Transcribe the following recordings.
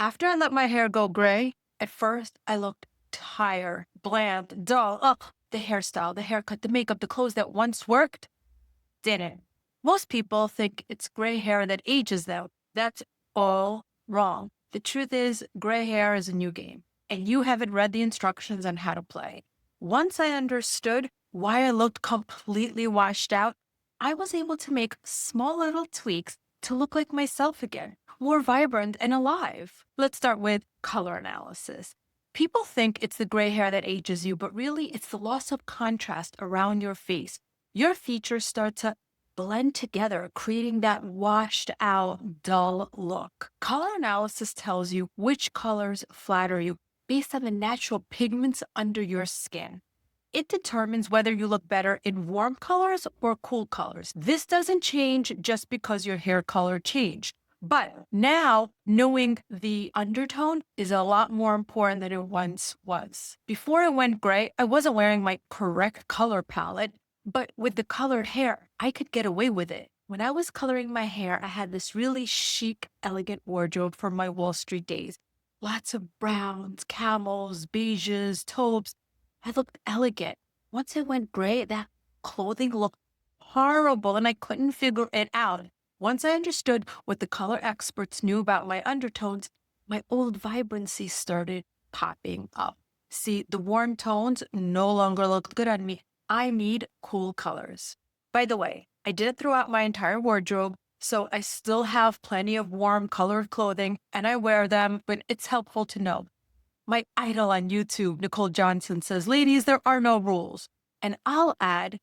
After I let my hair go gray, at first I looked tired, bland, dull. Ugh, the hairstyle, the haircut, the makeup, the clothes that once worked didn't. Most people think it's gray hair that ages them. That's all wrong. The truth is, gray hair is a new game, and you haven't read the instructions on how to play. Once I understood why I looked completely washed out, I was able to make small little tweaks to look like myself again, more vibrant and alive. Let's start with color analysis. People think it's the gray hair that ages you, but really it's the loss of contrast around your face. Your features start to blend together, creating that washed out, dull look. Color analysis tells you which colors flatter you based on the natural pigments under your skin. It determines whether you look better in warm colors or cool colors. This doesn't change just because your hair color changed. But now, knowing the undertone is a lot more important than it once was. Before I went gray, I wasn't wearing my correct color palette, but with the colored hair, I could get away with it. When I was coloring my hair, I had this really chic, elegant wardrobe from my Wall Street days. Lots of browns, camels, beiges, taupes. I looked elegant. Once I went gray, that clothing looked horrible and I couldn't figure it out. Once I understood what the color experts knew about my undertones, my old vibrancy started popping up. See, the warm tones no longer looked good on me. I need cool colors. By the way, I did it throughout my entire wardrobe, so I still have plenty of warm colored clothing and I wear them, but it's helpful to know. My idol on YouTube, Nicole Johnson, says, ladies, there are no rules. And I'll add,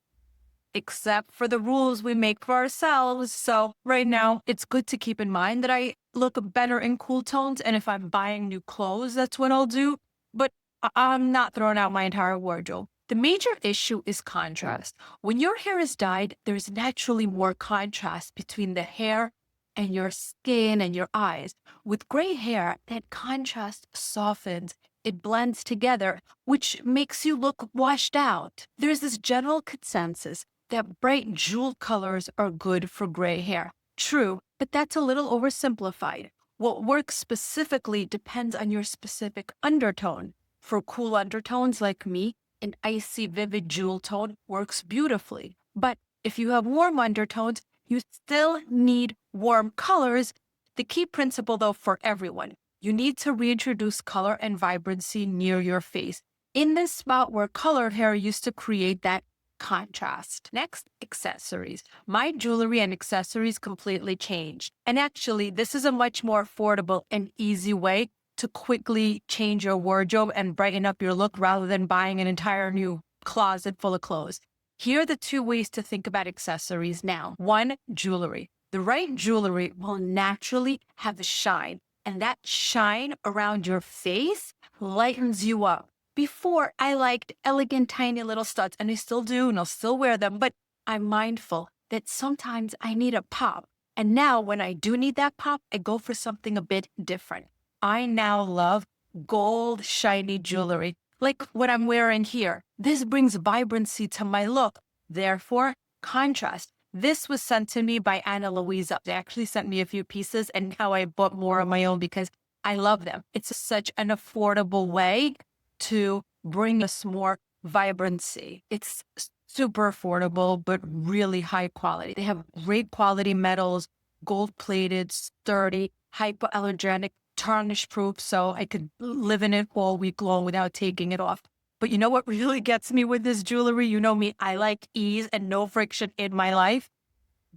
except for the rules we make for ourselves. So right now, it's good to keep in mind that I look better in cool tones. And if I'm buying new clothes, that's what I'll do. But I'm not throwing out my entire wardrobe. The major issue is contrast. When your hair is dyed, there's naturally more contrast between the hair and your skin and your eyes. With gray hair, that contrast softens. It blends together, which makes you look washed out. There's this general consensus that bright jewel colors are good for gray hair. True, but that's a little oversimplified. What works specifically depends on your specific undertone. For cool undertones like me, an icy, vivid jewel tone works beautifully. But if you have warm undertones, you still need warm colors. The key principle, though, for everyone, you need to reintroduce color and vibrancy near your face, in this spot where colored hair used to create that contrast. Next, accessories. My jewelry and accessories completely changed. And actually, this is a much more affordable and easy way to quickly change your wardrobe and brighten up your look rather than buying an entire new closet full of clothes. Here are the two ways to think about accessories now. One, jewelry. The right jewelry will naturally have a shine, and that shine around your face lightens you up. Before, I liked elegant, tiny little studs, and I still do, and I'll still wear them, but I'm mindful that sometimes I need a pop. And now, when I do need that pop, I go for something a bit different. I now love gold, shiny jewelry, like what I'm wearing here. This brings vibrancy to my look. Therefore, contrast. This was sent to me by Anna Louisa. They actually sent me a few pieces, and now I bought more of my own because I love them. It's such an affordable way to bring us more vibrancy. It's super affordable, but really high quality. They have great quality metals, gold plated, sturdy, hypoallergenic, tarnish proof, so I could live in it all week long without taking it off. But you know what really gets me with this jewelry? You know me, I like ease and no friction in my life.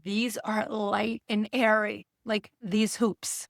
These are light and airy, like these hoops.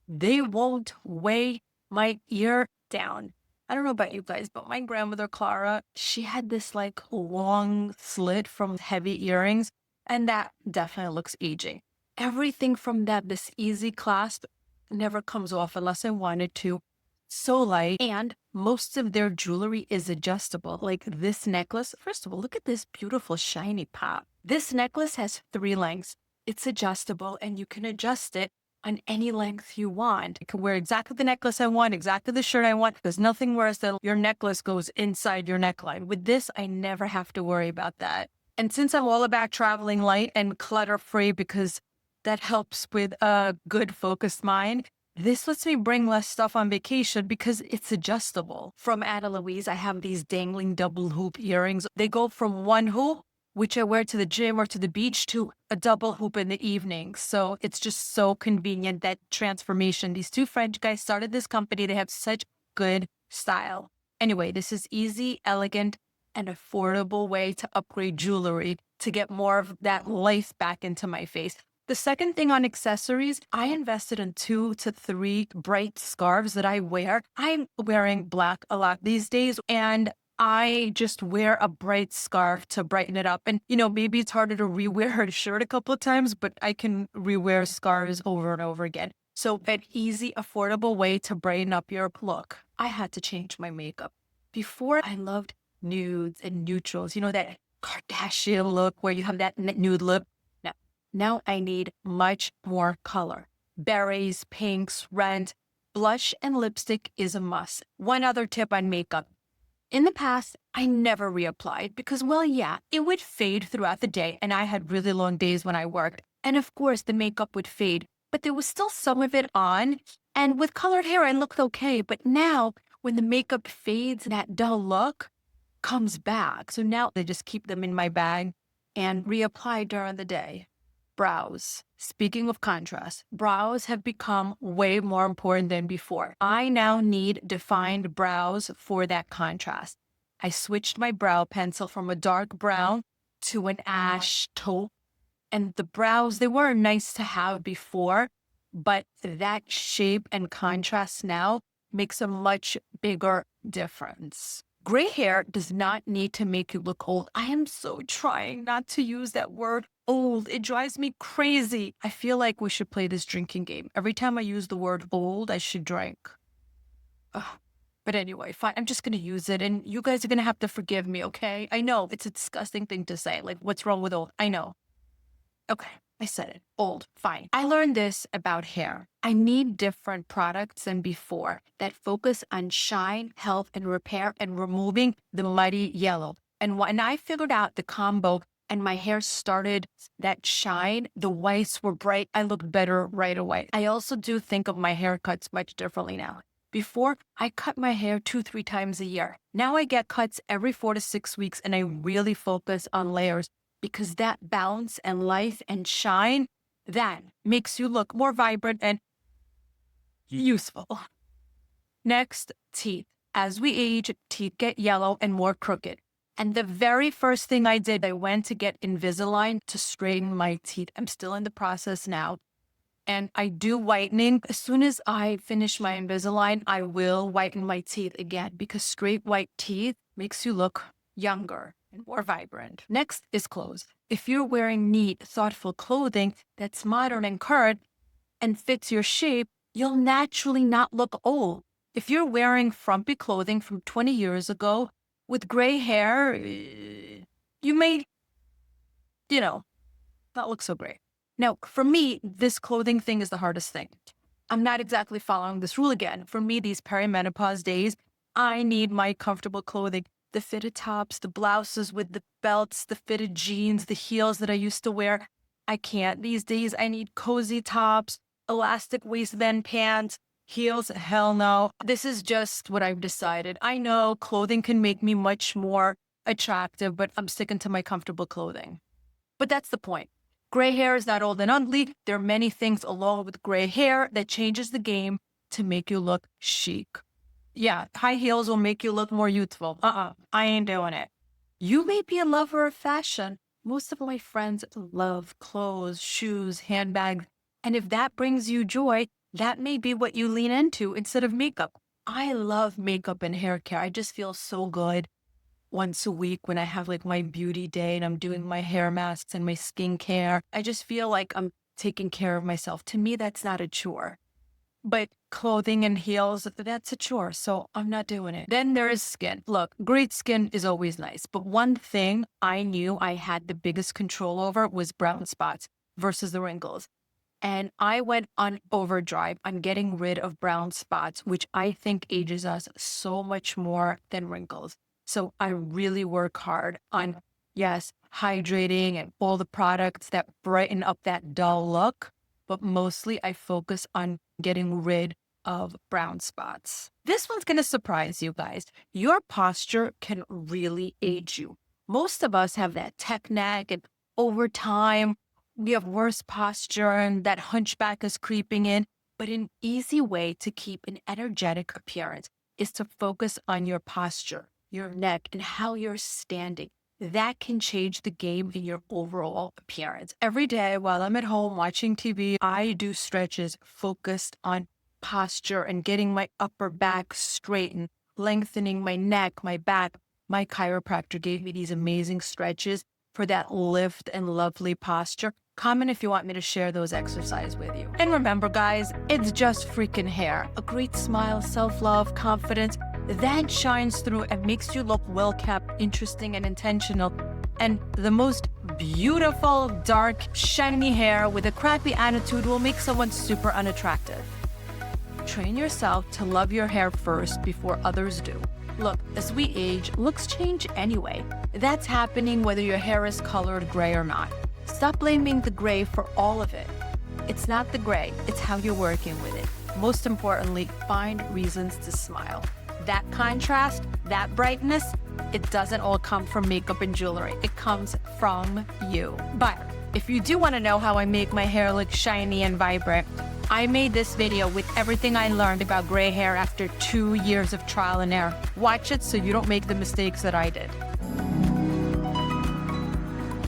They won't weigh my ear down. I don't know about you guys, but my grandmother, Clara, she had this like long slit from heavy earrings, and that definitely looks aging. Everything from that, this easy clasp, never comes off unless I wanted to. So light, and most of their jewelry is adjustable. Like this necklace, first of all, look at this beautiful shiny pop. This necklace has 3 lengths. It's adjustable, and you can adjust it on any length you want. I can wear exactly the necklace I want, exactly the shirt I want. There's nothing worse than your necklace goes inside your neckline. With this, I never have to worry about that. And since I'm all about traveling light and clutter-free because that helps with a good focused mind, This lets me bring less stuff on vacation because it's adjustable. From Anna Louise, I have these dangling double hoop earrings. They go from one hoop, which I wear to the gym or to the beach, to a double hoop in the evening. So it's just so convenient, that transformation. These two French guys started this company. They have such good style. Anyway, this is easy, elegant, and affordable way to upgrade jewelry to get more of that life back into my face. The second thing on accessories, I invested in 2 to 3 bright scarves that I wear. I'm wearing black a lot these days, and I just wear a bright scarf to brighten it up. And, maybe it's harder to rewear a shirt a couple of times, but I can rewear scarves over and over again. So an easy, affordable way to brighten up your look. I had to change my makeup. Before, I loved nudes and neutrals, that Kardashian look where you have that nude look. Now I need much more color. Berries, pinks, red. Blush and lipstick is a must. One other tip on makeup. In the past, I never reapplied because, well, yeah, it would fade throughout the day, and I had really long days when I worked. And of course, the makeup would fade, but there was still some of it on. And with colored hair, I looked okay. But now, when the makeup fades, that dull look comes back. So now I just keep them in my bag and reapply during the day. Brows. Speaking of contrast, brows have become way more important than before. I now need defined brows for that contrast. I switched my brow pencil from a dark brown to an ash taupe. And the brows, they were nice to have before, but that shape and contrast now makes a much bigger difference. Gray hair does not need to make you look old. I am so trying not to use that word old. It drives me crazy. I feel like we should play this drinking game. Every time I use the word old, I should drink. Ugh. But anyway, fine. I'm just going to use it. And you guys are going to have to forgive me, okay? I know it's a disgusting thing to say. Like, what's wrong with old? I know. Okay, I said it. Old, fine. I learned this about hair. I need different products than before that focus on shine, health, and repair and removing the muddy yellow. And when I figured out the combo and my hair started that shine, the whites were bright, I looked better right away. I also do think of my haircuts much differently now. Before, I cut my hair 2-3 times a year. Now I get cuts every 4 to 6 weeks, and I really focus on layers, because that bounce and life and shine, that makes you look more vibrant and useful. Next, teeth. As we age, teeth get yellow and more crooked. And the very first thing I did, I went to get Invisalign to straighten my teeth. I'm still in the process now. And I do whitening. As soon as I finish my Invisalign, I will whiten my teeth again, because straight white teeth makes you look younger and more vibrant. Next is clothes. If you're wearing neat, thoughtful clothing that's modern and current and fits your shape, you'll naturally not look old. If you're wearing frumpy clothing from 20 years ago with gray hair, you may, not look so great. Now, for me, this clothing thing is the hardest thing. I'm not exactly following this rule again. For me, these perimenopause days, I need my comfortable clothing. The fitted tops, the blouses with the belts, the fitted jeans, the heels that I used to wear. I can't. These days, I need cozy tops, elastic waistband pants, heels. Hell no. This is just what I've decided. I know clothing can make me much more attractive, but I'm sticking to my comfortable clothing. But that's the point. Gray hair is not old and ugly. There are many things along with gray hair that changes the game to make you look chic. Yeah, high heels will make you look more youthful. I ain't doing it. You may be a lover of fashion. Most of my friends love clothes, shoes, handbags. And if that brings you joy, that may be what you lean into instead of makeup. I love makeup and hair care. I just feel so good once a week when I have like my beauty day and I'm doing my hair masks and my skincare. I just feel like I'm taking care of myself. To me, that's not a chore. But clothing and heels, that's a chore. So I'm not doing it. Then there is skin. Look, great skin is always nice. But one thing I knew I had the biggest control over was brown spots versus the wrinkles. And I went on overdrive on getting rid of brown spots, which I think ages us so much more than wrinkles. So I really work hard on, yes, hydrating and all the products that brighten up that dull look. But mostly I focus on getting rid of brown spots. This one's going to surprise you guys. Your posture can really aid you. Most of us have that tech neck, and over time, we have worse posture and that hunchback is creeping in. But an easy way to keep an energetic appearance is to focus on your posture, your neck, and how you're standing. That can change the game in your overall appearance. Every day while I'm at home watching TV, I do stretches focused on posture and getting my upper back straightened, lengthening my neck, my back. My chiropractor gave me these amazing stretches for that lift and lovely posture. Comment if you want me to share those exercises with you. And remember, guys, it's just freaking hair. A great smile, self-love, confidence, that shines through and makes you look well-kept, interesting, and intentional. And the most beautiful, dark, shiny hair with a crappy attitude will make someone super unattractive. Train yourself to love your hair first before others do. Look, as we age, looks change anyway. That's happening whether your hair is colored gray or not. Stop blaming the gray for all of it. It's not the gray, it's how you're working with it. Most importantly, find reasons to smile. That contrast, that brightness, it doesn't all come from makeup and jewelry. It comes from you. But if you do want to know how I make my hair look shiny and vibrant, I made this video with everything I learned about gray hair after 2 years of trial and error. Watch it so you don't make the mistakes that I did.